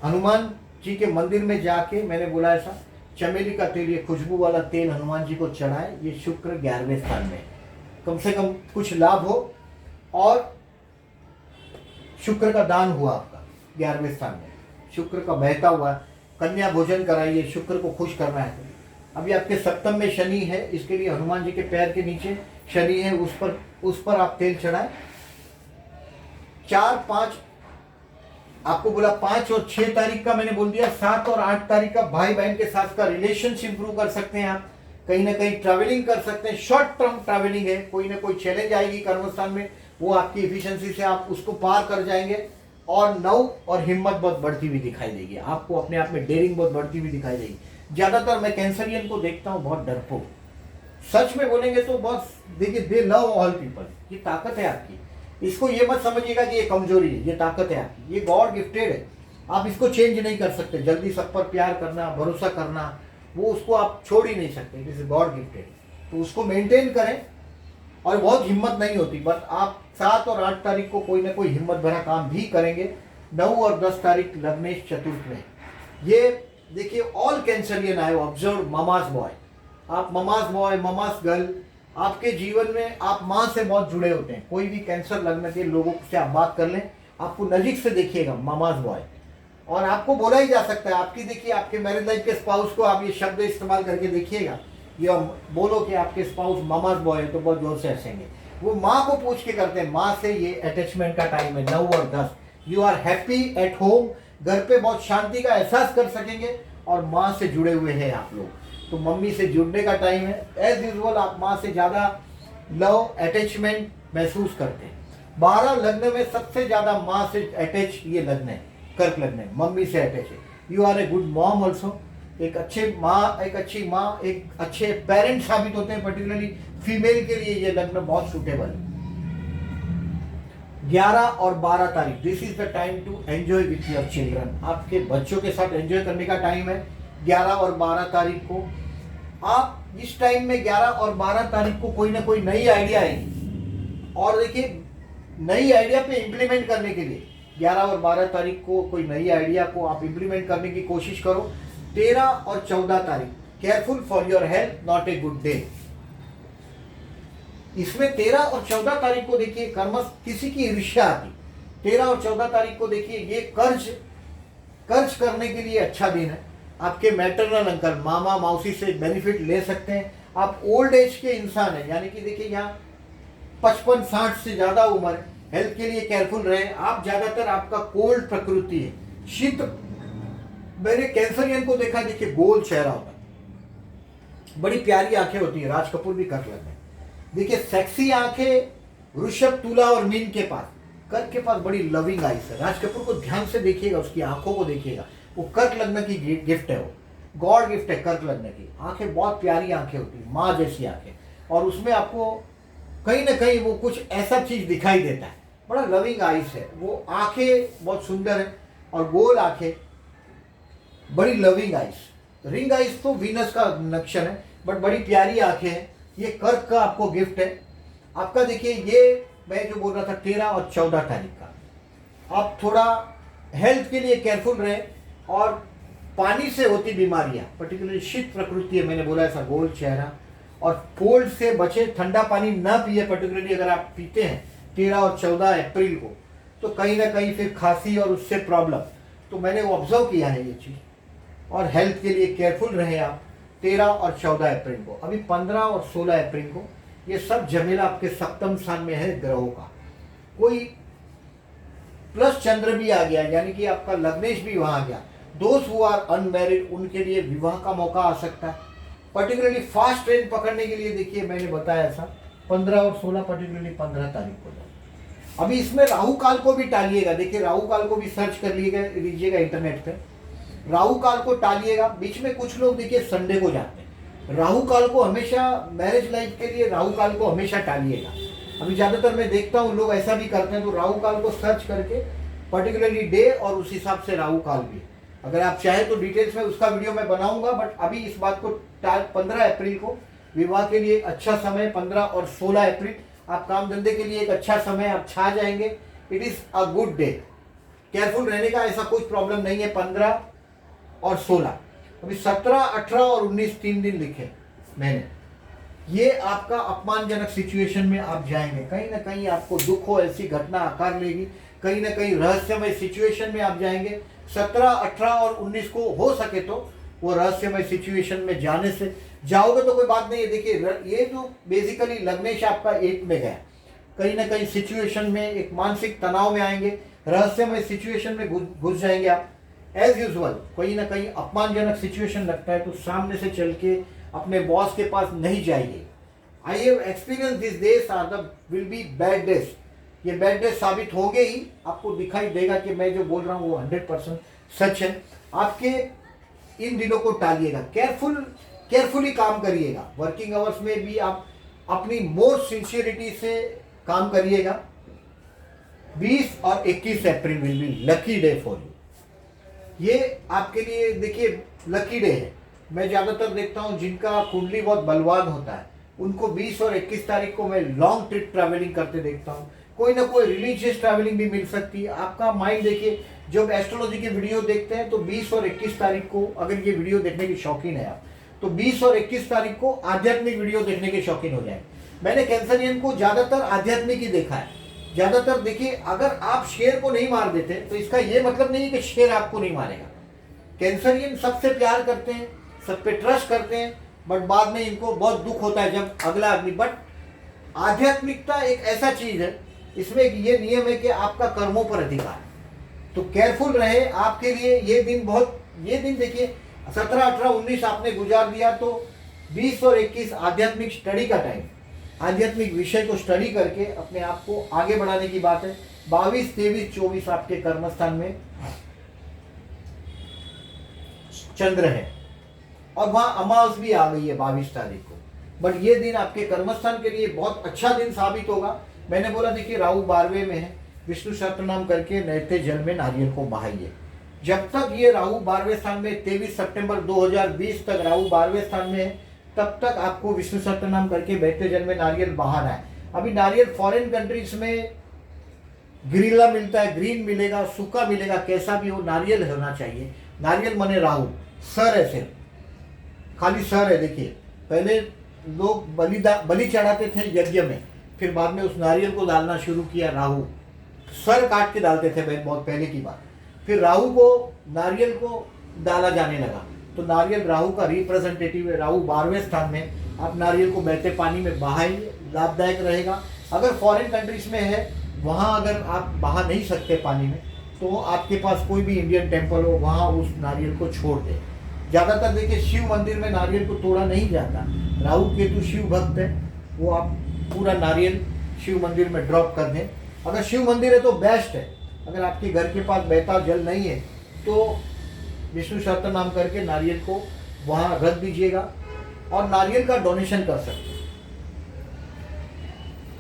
हनुमान जी के मंदिर में जाके, मैंने बोला ऐसा, चमेली का तेल, ये खुशबू वाला तेल हनुमान जी को चढ़ाए। ये शुक्र 11वें स्थान में, कम से कम कुछ लाभ हो। और शुक्र का दान हुआ आपका 11वें स्थान में, शुक्र का बहता हुआ। कन्या भोजन कराइए, शुक्र को खुश करना है। अभी आपके सप्तम में शनि है, इसके लिए हनुमान जी के पैर के नीचे शनि है, उस पर आप तेल चढ़ाएं। 4-5 आपको बोला, 5 और 6 तारीख का मैंने बोल दिया। 7 और 8 तारीख का भाई बहन के साथ का रिलेशंस इंप्रूव कर सकते हैं आप। कहीं ना कहीं ट्रैवलिंग कर सकते हैं, शॉर्ट टर्म ट्रैवलिंग है। कोई ना कोई चैलेंज आएगी कर्मस्थान में, वो आपकी इफिशियंसी से आप उसको पार कर जाएंगे। और 9 और हिम्मत बहुत बढ़ती हुई दिखाई देगी आपको, अपने आप में डेयरिंग बहुत बढ़ती हुई दिखाई देगी। ज्यादातर मैं कैंसरियन को देखता हूँ बहुत डरपोक, सच में बोलेंगे तो बहुत, देखिए दे लव ऑल पीपल। ये ताकत है आपकी, इसको ये मत समझिएगा कि ये कमजोरी है, ये ताकत है आपकी, ये गॉड गिफ्टेड है। आप इसको चेंज नहीं कर सकते। जल्दी सब पर प्यार करना, भरोसा करना, वो उसको आप छोड़ ही नहीं सकते, दिस इज गॉड गिफ्टेड। तो उसको मेंटेन करें। और बहुत हिम्मत नहीं होती, बट आप 7 और 8 तारीख को कोई ना कोई हिम्मत भरा काम भी करेंगे। 9 और 10 तारीख लग्नेश चतुर्थ में। ये देखिए ऑल कैंसरियन आए, ऑब्जर्व ममास बॉय। आप ममास बॉय, ममास गर्ल, आपके जीवन में आप माँ से बहुत जुड़े होते हैं। कोई भी कैंसर लगने के लोगों से आप बात कर लें, आपको नजीक से देखिएगा ममास बॉय। और आपको बोला ही जा सकता है, आपकी देखिए आपके मैरिज लाइफ के स्पाउस को आप ये शब्द इस्तेमाल करके देखिएगा, या बोलो कि आपके स्पाउस मामाज बॉय है तो बहुत जोर से हंसेंगे। वो माँ को पूछ के करते हैं, माँ से ये अटैचमेंट का टाइम है 9 और 10। You are happy at home, घर पे बहुत शांति का एहसास कर सकेंगे और माँ से जुड़े हुए हैं आप लोग, तो मम्मी से जुड़ने का टाइम है। एज यूजुअल आप माँ से ज़्यादा लव अटैचमेंट महसूस करते हैं। 12 लग्न में सबसे ज़्यादा माँ से अटैच ये लग्न है, कर्क लग्न है, मम्मी से अटैच है। You are a good mom also, एक अच्छी माँ, एक अच्छे पेरेंट साबित होते हैं। पर्टिकुलरली फीमेल के लिए ये लग्न बहुत सूटेबल है। 11 और 12 तारीख, this is the time to enjoy with your children, आपके बच्चों के साथ एंजॉय करने का टाइम है। 11 और 12 तारीख को आप इस टाइम में 11 और 12 तारीख को कोई ना कोई नई आइडिया आएगी, और देखिए नई आइडिया पे इम्प्लीमेंट करने के लिए 11 और 12 तारीख को कोई नई आइडिया को आप इम्प्लीमेंट करने की कोशिश करो। 13 और 14 तारीख, careful for your health, not a good day. इसमें 13 और 14 तारीख को देखिए कर्मस किसी की ईर्ष्या आती। 13 और 14 तारीख को देखिए ये कर्ज करने के लिए अच्छा दिन है। आपके मैटरनल अंकल, मामा मौसी से बेनिफिट ले सकते हैं। आप ओल्ड एज के इंसान हैं, यानी कि देखिए यहाँ 55-60 से ज्यादा उम्र है, हेल्थ के लिए केयरफुल रहे। आप ज्यादातर, आपका कोल्ड प्रकृति है, शीत। मैंने कैंसरियन को देखा, देखिए गोल चेहरा होता है, बड़ी प्यारी आंखें होती है, राज कपूर भी कर लेते हैं। देखिए सेक्सी आंखें वृषभ, तुला और मीन के पास, कर्क के पास बड़ी लविंग आइस है। राज कपूर को ध्यान से देखिएगा, उसकी आंखों को देखिएगा, वो कर्क लग्न की गिफ्ट है, वो गॉड गिफ्ट है कर्क लग्न की। आंखें बहुत प्यारी आंखें होती है, माँ जैसी आंखें, और उसमें आपको कहीं ना कहीं वो कुछ ऐसा चीज दिखाई देता है, बड़ा लविंग आइस है। वो आंखें बहुत सुंदर है और गोल आंखें, बड़ी लविंग आइस। रिंग आइस तो वीनस का नक्शन है, बट बड़ी प्यारी आंखें हैं। ये कर्क का आपको गिफ्ट है। आपका देखिए ये मैं जो बोल रहा था 13 और 14 तारीख का, आप थोड़ा हेल्थ के लिए केयरफुल रहे, और पानी से होती बीमारियां, पर्टिकुलरली शीत प्रकृति है, मैंने बोला ऐसा गोल चेहरा, और कोल्ड से बचे, ठंडा पानी ना पिए। पर्टिकुलरली अगर आप पीते हैं 13 और 14 अप्रैल को, तो कहीं ना कहीं फिर खांसी और उससे प्रॉब्लम, तो मैंने वो ऑब्जर्व किया है ये चीज़। और हेल्थ के लिए केयरफुल रहे आप 13 और 14 अप्रैल को। अभी 15 और 16 अप्रैल को ये सब झमेला आपके सप्तम स्थान में है ग्रहों का। कोई प्लस चंद्र भी आ गया, यानी कि आपका लग्नेश भी वहां आ गया। दोस्त हु आर अनमैरिड, उनके लिए विवाह का मौका आ सकता है। पर्टिकुलरली फास्ट ट्रेन पकड़ने के लिए देखिए मैंने बताया ऐसा 15 और 16, पर्टिकुलरली 15 तारीख को। अभी इसमें राहु काल को भी टालिएगा, देखिए राहु काल को भी सर्च कर लीजिएगा इंटरनेट पे, राहु काल को टालिएगा। बीच में कुछ लोग देखिए संडे को जाते हैं, राहु काल को हमेशा, मैरिज लाइफ के लिए राहु काल को हमेशा टालिएगा। अभी ज़्यादातर मैं देखता हूँ लोग ऐसा भी करते हैं, तो राहु काल को सर्च करके पर्टिकुलरली डे और उस हिसाब से राहु काल भी, अगर आप चाहें तो डिटेल्स में उसका वीडियो मैं बनाऊंगा। बट अभी इस बात को 15 अप्रैल को विवाह के लिए एक अच्छा समय, 15 और 16 अप्रैल आप काम धंधे के लिए एक अच्छा समय, आप छा जाएंगे। It is a good day, careful रहने का ऐसा कुछ प्रॉब्लम नहीं है। 15 और 16, अभी 17, 18 और 19 3 दिन लिखे मैंने। ये आपका अपमानजनक सिचुएशन में आप जाएंगे, कहीं ना कहीं आपको दुख हो, ऐसी घटना आकार लेगी, कहीं ना कहीं रहस्यमय सिचुएशन में आप जाएंगे। 17, 18 और 19 को हो सके तो वो रहस्यमय सिचुएशन में जाने से जाओगे तो कोई बात नहीं है। देखिए ये जो बेसिकली लग्नेश आपका 8 में गया, कहीं ना कहीं सिचुएशन में एक मानसिक तनाव में आएंगे, रहस्यमय सिचुएशन में घुस जाएंगे आप। एज यूजुअल कहीं ना कहीं अपमानजनक सिचुएशन लगता है तो सामने से चल के अपने बॉस के पास नहीं जाइए। I have experience this days are the will be bad days, ये बैड डेज साबित होंगे ही, आपको दिखाई देगा कि मैं जो बोल रहा हूँ वो 100% सच है। आपके इन दिनों को टालिएगा, केयरफुली काम करिएगा। वर्किंग आवर्स में भी आप अपनी मोर सिंसियरिटी से काम करिएगा। 20 और 21 अप्रैल will be lucky day for you, ये आपके लिए देखिए लकी डे है। मैं ज़्यादातर देखता हूँ जिनका कुंडली बहुत बलवान होता है उनको 20 और 21 तारीख को मैं लॉन्ग ट्रिप ट्रैवलिंग करते देखता हूँ। कोई ना कोई रिलीजियस ट्रैवलिंग भी मिल सकती है। आपका माइंड देखिए, जब एस्ट्रोलॉजी के वीडियो देखते हैं तो 20 और 21 तारीख को, अगर ये वीडियो देखने की शौकीन है आप, तो 20 और 21 तारीख को आध्यात्मिक वीडियो देखने के शौकीन हो जाए। मैंने कैंसरियन को ज़्यादातर आध्यात्मिक ही देखा है, ज्यादातर देखिए, अगर आप शेर को नहीं मार देते तो इसका ये मतलब नहीं है कि शेर आपको नहीं मारेगा। कैंसरियन सबसे प्यार करते हैं, सब पे ट्रस्ट करते हैं, बट बाद में इनको बहुत दुख होता है जब अगला आदमी। बट आध्यात्मिकता एक ऐसा चीज है, इसमें ये नियम है कि आपका कर्मों पर अधिकार है, तो केयरफुल रहे। आपके लिए ये दिन देखिए 17, 18, 19 आपने गुजार दिया, तो 20 और 21 आध्यात्मिक स्टडी का टाइम, आध्यात्मिक विषय को स्टडी करके अपने आप को आगे बढ़ाने की बात है। 22, 23, 24 आपके कर्मस्थान में चंद्र है और वहां अमावस भी आ गई है 22 तारीख को। बट ये दिन आपके कर्मस्थान के लिए बहुत अच्छा दिन साबित होगा। मैंने बोला देखिए, राहु 12वें में है, विष्णु सहस्त्र नाम करके नहते जल में नारियल को बहाइए। जब तक ये राहु 12वें स्थान में, 23 सितंबर 2020 तक राहु 12वें स्थान में है, तब तक आपको विष्णु सहस्त्र नाम करके बहते जल में नारियल बहाना है। अभी नारियल फॉरेन कंट्रीज में ग्रीला मिलता है, ग्रीन मिलेगा, सूखा मिलेगा, कैसा भी हो नारियल होना चाहिए। नारियल माने राहु, सर है, सिर्फ खाली सर है। देखिए, पहले लोग बलि चढ़ाते थे यज्ञ में, फिर बाद में उस नारियल को डालना शुरू किया। राहु सर काट के डालते थे, बहुत पहले की बात। फिर राहु को, नारियल को डाला जाने लगा, तो नारियल राहु का रिप्रेजेंटेटिव है। राहु 12वें स्थान में, आप नारियल को बहते पानी में बहाइए, लाभदायक रहेगा। अगर फॉरेन कंट्रीज में है, वहाँ अगर आप बहा नहीं सकते पानी में, तो आपके पास कोई भी इंडियन टेम्पल हो, वहाँ उस नारियल को छोड़ दें। ज़्यादातर देखिए, शिव मंदिर में नारियल को तोड़ा नहीं जाता। राहु केतु शिव भक्त है, वो आप पूरा नारियल शिव मंदिर में ड्रॉप कर दें। अगर शिव मंदिर है तो बेस्ट है। अगर आपके घर के पास बहता जल नहीं है, तो विष्णु सहस्त्र नाम करके नारियल को वहाँ रख दीजिएगा और नारियल का डोनेशन कर सकते हैं।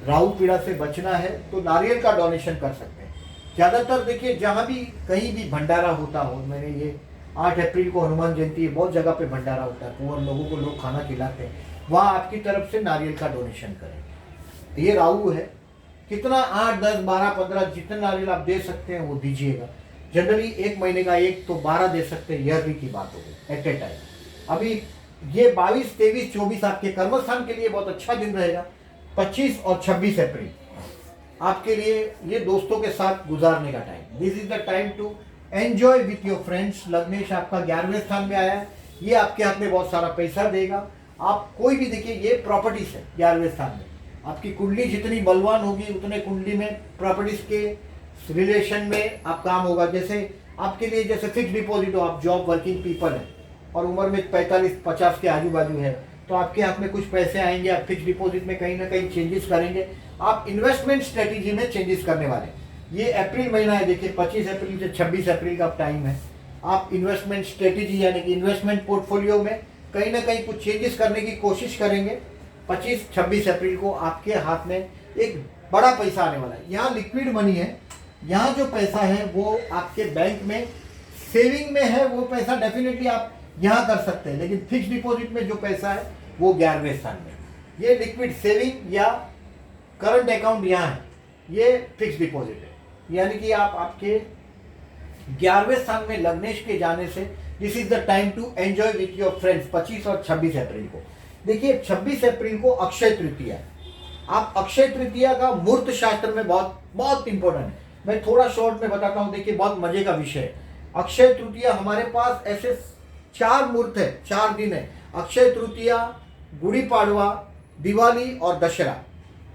राहु पीड़ा से बचना है तो नारियल का डोनेशन कर सकते हैं। ज़्यादातर देखिए, जहाँ भी कहीं भी भंडारा होता हो, मैंने ये 8 अप्रैल को हनुमान जयंती है, बहुत जगह पे भंडारा होता है, पुअर लोगों को लोग खाना खिलाते हैं, वहाँ आपकी तरफ से नारियल का डोनेशन करें। ये राहु है, कितना 8, 10, 12, 15 जितना नारियल आप दे सकते हैं वो दीजिएगा। जनरली 1 महीने का 1 तो 12 दे सकते हैं, ईयरली की बात होगी एट ए टाइम। अभी ये 22, 23, 24 आपके कर्मस्थान के लिए बहुत अच्छा दिन रहेगा। 25 और 26 अप्रैल आपके लिए ये दोस्तों के साथ गुजारने का time. This is the time to enjoy with your friends. लग्नेश आपका 11वें स्थान में आया है, ये आपके हाथ में बहुत सारा पैसा देगा। आप कोई भी देखिए, ये प्रॉपर्टीज है 11वें स्थान में। आपकी कुंडली जितनी बलवान होगी, उतने कुंडली में प्रॉपर्टीज के रिलेशन में आप काम होगा। जैसे आपके लिए जैसे फिक्स डिपॉजिट हो, आप जॉब वर्किंग पीपल हैं और उम्र में 45-50 के आजू बाजू है, तो आपके हाथ में कुछ पैसे आएंगे, आप फिक्स डिपॉजिट में कहीं ना कहीं चेंजेस करेंगे। आप इन्वेस्टमेंट स्ट्रेटेजी में चेंजेस करने वाले। ये अप्रैल महीना है, देखिए 25 अप्रैल से 26 अप्रैल का टाइम है। आप इन्वेस्टमेंट स्ट्रेटेजी यानी कि इन्वेस्टमेंट पोर्टफोलियो में कहीं ना कहीं कुछ चेंजेस करने की कोशिश करेंगे। 25-26 अप्रैल को आपके हाथ में एक बड़ा पैसा आने वाला है। यहाँ लिक्विड मनी है, यहाँ जो पैसा है वो आपके बैंक में सेविंग में है, वो पैसा डेफिनेटली आप यहाँ कर सकते हैं। लेकिन फिक्स डिपॉजिट में जो पैसा है वो 11वें स्थान में, ये लिक्विड सेविंग या करंट अकाउंट यहाँ है, ये फिक्स डिपॉजिट है। यानी कि आप आपके 11वें स्थान में लग्नेश के जाने से this is the time to enjoy with your friends. 25 और 26 अप्रैल को देखिए, 26 अप्रैल को अक्षय तृतीया। आप अक्षय तृतीया का मूर्त शास्त्र में बहुत बहुत इंपॉर्टेंट है। मैं थोड़ा शॉर्ट में बताता हूँ, देखिए बहुत मजे का विषय है। अक्षय तृतीया हमारे पास ऐसे 4 मूर्त है, 4 दिन है। अक्षय तृतीया, गुड़ी पाड़वा, दिवाली और दशहरा,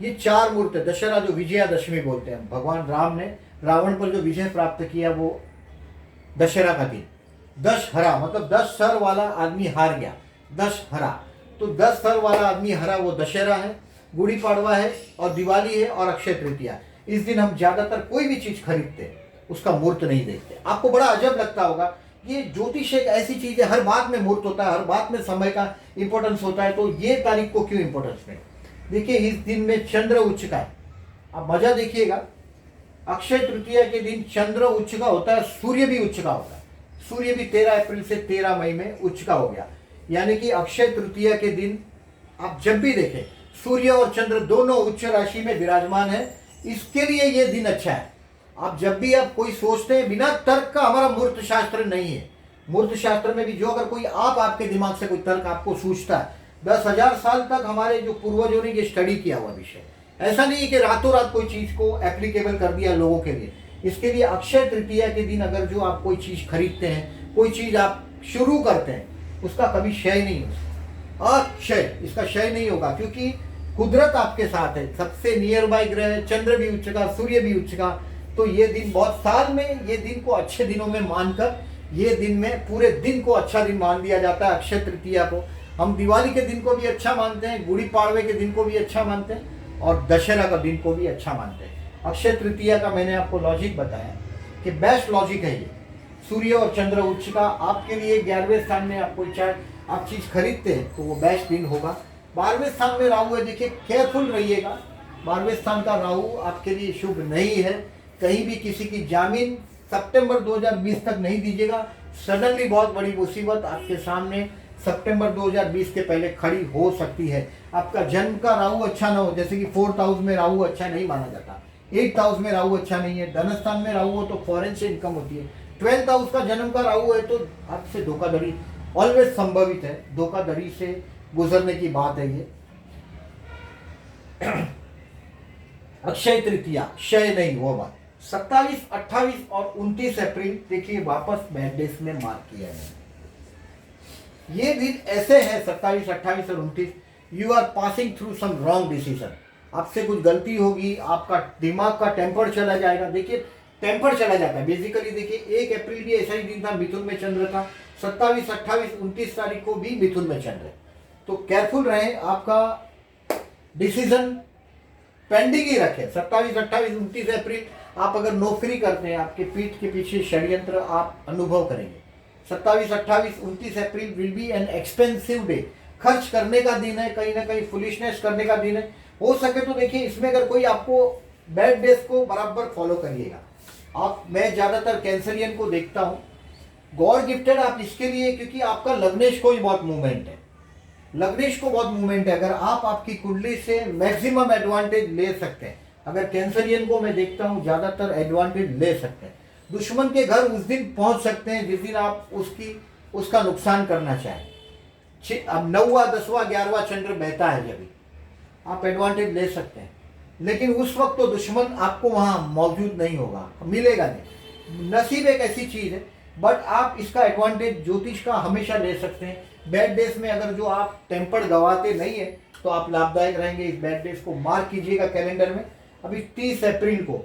ये 4 मूर्त है। दशहरा जो विजयादशमी बोलते हैं, भगवान राम ने रावण पर जो विजय प्राप्त किया वो दशहरा का दिन। दशहरा मतलब 10 सर वाला आदमी हार गया, दशहरा। तो 10 सर वाला आदमी हरा, वो दशहरा है, गुड़ी पाड़वा है और दिवाली है और अक्षय तृतीया। इस दिन हम ज्यादातर कोई भी चीज खरीदते हैं उसका मुहूर्त नहीं देखते। आपको बड़ा अजब लगता होगा, ये ज्योतिष एक ऐसी चीज है, हर बात में मुहूर्त होता है, हर बात में समय का इंपॉर्टेंस होता है, तो ये तारीख को क्यों इंपॉर्टेंस नहीं? देखिए, इस दिन में चंद्र उच्च का है, आप मजा देखिएगा। अक्षय तृतीया के दिन चंद्र उच्च का होता है, सूर्य भी उच्च का होता है। सूर्य भी 13 अप्रैल से 13 मई में उच्च का हो गया। यानी कि अक्षय तृतीया के दिन आप जब भी देखें, सूर्य और चंद्र दोनों उच्च राशि में विराजमान है, इसके लिए ये दिन अच्छा है। आप जब भी आप कोई सोचते हैं, बिना तर्क का हमारा मूर्त शास्त्र नहीं है। मूर्त शास्त्र में भी जो अगर कोई आपके दिमाग से कोई तर्क आपको सूझता है, 10,000 साल तक हमारे जो पूर्वजों ने ये स्टडी किया हुआ विषय, ऐसा नहीं है कि रातों रात कोई चीज को एप्लीकेबल कर दिया लोगों के लिए। इसके लिए अक्षय तृतीया के दिन अगर जो आप कोई चीज खरीदते हैं, कोई चीज आप शुरू करते हैं, उसका कभी क्षय नहीं होगा। अक्षय, इसका क्षय नहीं होगा, क्योंकि कुदरत आपके साथ है। सबसे नियर बाय ग्रह है, चंद्र भी उच्च का, सूर्य भी उच्च का। तो ये दिन बहुत, साल में ये दिन को अच्छे दिनों में मानकर, ये दिन में पूरे दिन को अच्छा दिन मान दिया जाता है। अक्षय तृतीया को हम दिवाली के दिन को भी अच्छा मानते हैं, गुड़ी पाड़वे के दिन को भी अच्छा मानते हैं, और दशहरा का दिन को भी अच्छा मानते हैं। अक्षय तृतीया का मैंने आपको लॉजिक बताया कि बेस्ट लॉजिक है ये। सूर्य और चंद्र उच्च का आपके लिए 11वें स्थान में आप कोई चाहे आप चीज खरीदते हैं तो वो बेस्ट दिन होगा। 12वें स्थान में राहु है, देखिए केयरफुल रहिएगा। 12वें स्थान का राहु आपके लिए शुभ नहीं है। कहीं भी किसी की जामीन सितंबर 2020 तक नहीं दीजिएगा। सडनली बहुत बड़ी मुसीबत आपके सामने सितंबर 2020 के पहले खड़ी हो सकती है। आपका जन्म का राहु अच्छा ना हो, जैसे कि 4th हाउस में राहु अच्छा नहीं माना जाता, 8th हाउस में राहु अच्छा नहीं है, धनस्थान में राहु हो तो फॉरेन से इनकम होती है, 12th हाउस का जन्म का राहु है तो आपसे धोखाधड़ी ऑलवेज संभवित है, धोखाधड़ी से गुजरने की बात है ये। अक्षय तृतीया क्षय नहीं, वो बात। 27, 28 और 29 अप्रैल देखिए वापस बैड डेज में मार्क किया है। ये दिन ऐसे हैं 27, 28 और 29, you are passing through some wrong decision. आपसे कुछ गलती होगी, आपका दिमाग का टेम्पर चला जाएगा। देखिए टेम्पर चला जाता है बेसिकली। देखिए 1 अप्रैल भी ऐसा ही दिन था, मिथुन में चंद्र था। 27, 28, 29 तारीख को भी मिथुन में चंद्र है। तो केयरफुल रहें, आपका डिसीजन पेंडिंग ही रखें। 27, 28, 29 अप्रैल आप अगर नौकरी करते हैं, आपके पीठ के पीछे षड्यंत्र आप अनुभव करेंगे। 27, 28, 29 अप्रैल will be an expensive day. खर्च करने का दिन है, कहीं ना कहीं फुलिशनेस करने का दिन है। हो सके तो देखिए इसमें अगर कोई आपको बैड डेज को बराबर फॉलो करिएगा आप। मैं ज्यादातर कैंसरियन को देखता हूँ, गॉड गिफ्टेड आप इसके लिए क्योंकि आपका लग्नेश को ही बहुत मूवमेंट है, लग्नेश को बहुत मूवमेंट है। अगर आप आपकी कुंडली से मैक्सिमम एडवांटेज ले सकते हैं, अगर कैंसरियन को मैं देखता हूँ ज्यादातर एडवांटेज ले सकते हैं। दुश्मन के घर उस दिन पहुंच सकते हैं जिस दिन आप उसका नुकसान करना चाहें। अब 9वां 10वां 11वां चंद्र बहता है, जब आप एडवांटेज ले सकते हैं, लेकिन उस वक्त तो दुश्मन आपको वहां मौजूद नहीं होगा, मिलेगा नहीं। नसीब एक ऐसी चीज है, बट आप इसका एडवांटेज ज्योतिष का हमेशा ले सकते हैं। बैड डेज में अगर जो आप टेम्पर गवाते नहीं है तो आप लाभदायक रहेंगे। इस बैड डेज को मार्क कीजिएगा कैलेंडर में। अभी 30 अप्रैल को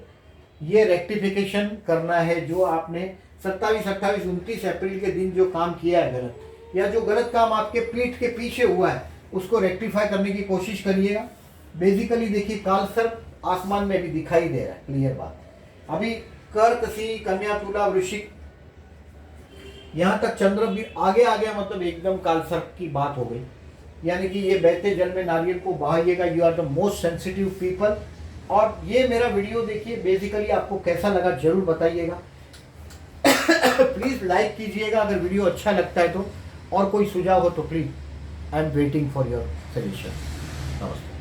ये रेक्टिफिकेशन करना है, जो आपने 27, 28, 29 अप्रैल के दिन जो काम किया है गलत, या जो गलत काम आपके पीठ के पीछे हुआ है, उसको रेक्टिफाई करने की कोशिश करिएगा। बेसिकली देखिए काल सर्प आसमान में भी दिखाई दे रहा है, क्लियर बात। अभी कर्क, सिंह, कन्या, तुला, वृश्चिक, यहाँ तक चंद्र भी आगे आ गया, मतलब एकदम काल सर्प की बात हो गई। यानी कि ये बहते जल में नारियल को बहाइएगा। You are the most sensitive people. और ये मेरा वीडियो देखिए, बेसिकली आपको कैसा लगा जरूर बताइएगा। प्लीज लाइक कीजिएगा अगर वीडियो अच्छा लगता है तो, और कोई सुझाव हो तो please I am waiting for your suggestion. नमस्ते।